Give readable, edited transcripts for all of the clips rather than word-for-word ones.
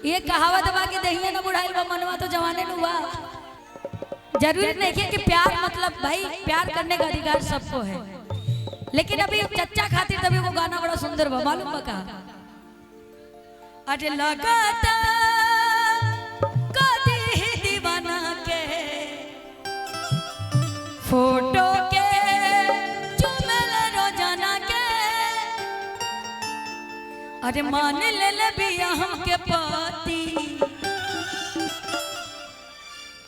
ये कहावत बा कि दहिया न बुढ़ाइल बा मनवा तो जवाने नु बा। जरूरी नहीं है कि प्यार मतलब भाई प्यार करने का अधिकार सबको है, लेकिन अभी चच्चा खातिर तभी वो गाना बड़ा सुंदर बा, मालूम बा का? अरे लगाता कदी दीवाना के फोटो के चुमेल रोजाना के, अरे मान ले बिया हमके पति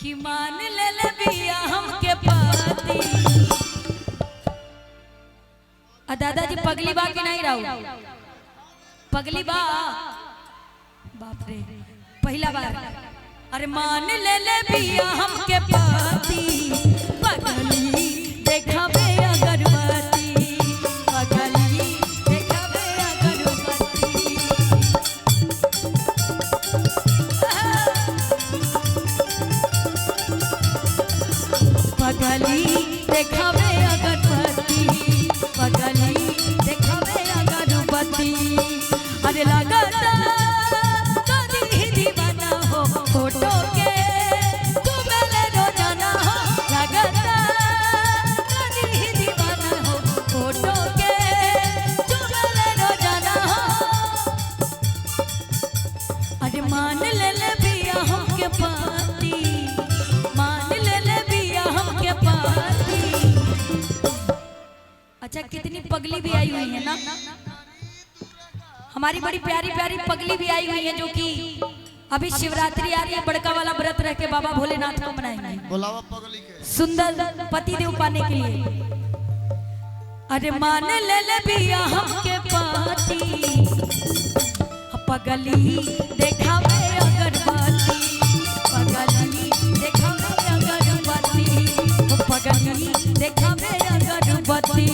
कि मान ले बिया हमके पति। दादाजी पगली बा कि नहीं रहू? पगली बा, बाप रे पहला बार। अरे मान ले बिया हमके पति, पगली देखावे अगरबत्ती, पगली देखावे अगरबत्ती। पगली देखावे अगरबत्ती, पगली देखावे अगरबत्ती। अरे लगता कदी दीवाना हो फोटो के चुमेल रोजाना हो, लगता कदी दीवाना हो फोटो के चुमेल रोजाना हो। अरे मान ले बिया हमके पति, मान ले बिया हमके पति। अच्छा कितनी पगली भी आई हुई है ना, हमारी बड़ी प्यारी प्यारी पगली भी आई हुई है, जो कि अभी शिवरात्रि आ रही है, बड़का वाला व्रत रह के बाबा भोलेनाथ को मनाएंगे, बुलावा पगली के सुंदर पति देव पाने के लिए। अरे मान ले बिया हमके पति, पगली देखावे अगरबत्ती, पगली देखावे अगरबत्ती, पगली देखावे अगरबत्ती।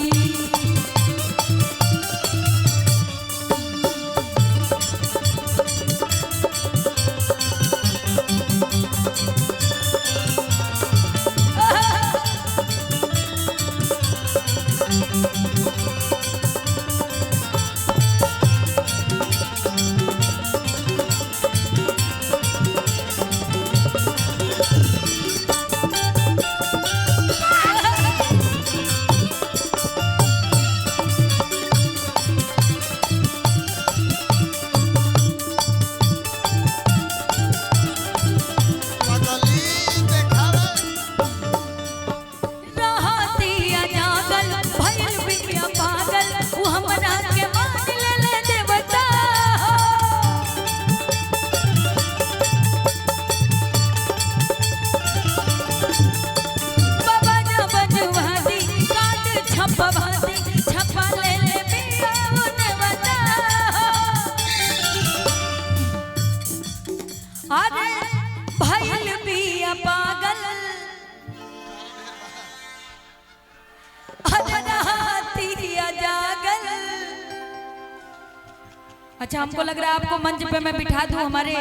अच्छा हमको लग रहा है आपको मंच पे मैं बिठा दूं, हमारे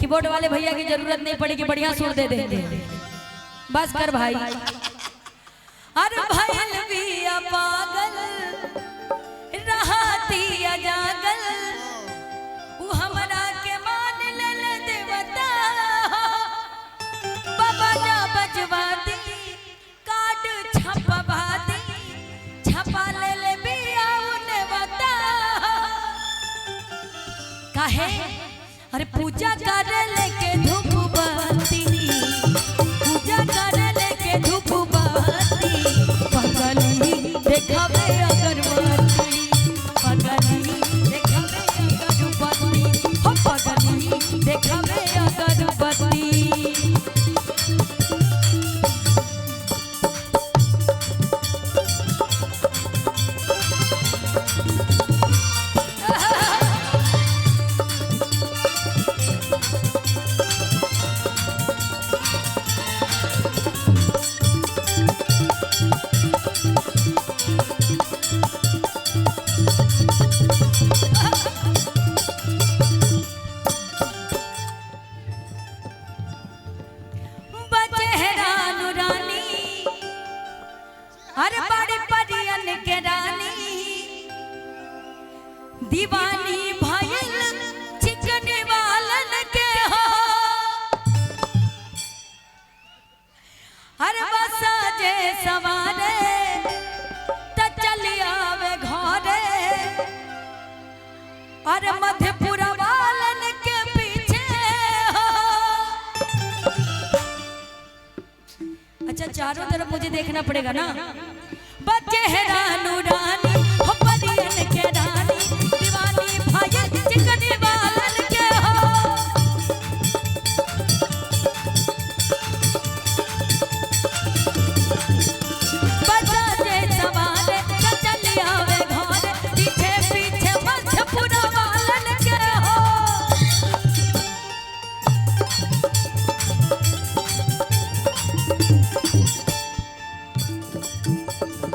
कीबोर्ड वाले भैया की जरूरत नहीं पड़ेगी, बढ़िया सुर दे देंगे। बस कर भाई। अरे भइल बिया पागल रहती जागल, उ हमरा के मान ले देवता, बाबा जा बजवा दी कार्ड छपवा दी, छपा ले बिया उने बता काहे। अरे पूजा कर लेके धूप बत्ती, पूजा कर लेके धूप बत्ती, पगली देखावे अगरबत्ती, पगली देखावे अगरबत्ती, हो पगली देखावे अगरबत्ती। चारों तरफ मुझे देखना पड़ेगा ना। बच्चे है रानू रानी हो परियन के रानी, दीवानी भाई चिकनी बालन के हो। बच्चा जे सवाले चल आवे घर, पीछे पीछे मधुपुरा बालन के हो।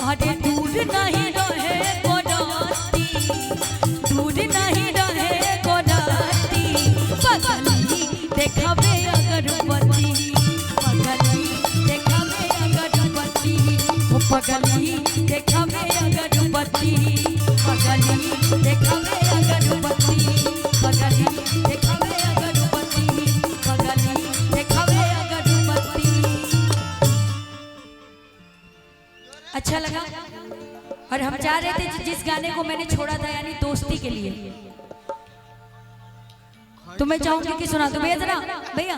अरे दूर नहीं रहे गोराती, दूर नहीं रहे गोराती, पगली देखावे अगरबत्ती, पगली देखावे अगरबत्ती, ओ पगली देखावे अगरबत्ती, पगली देखावे अगरबत्ती, पगली देखावे अगरबत्ती, पगली देखावे अगरबत्ती। अच्छा लगा। और हम जा रहे थे जिस गाने को मैंने छोड़ा था यानी दोस्ती के लिए, तो मैं चाहूंगी कि सुना दो भैया जरा, भैया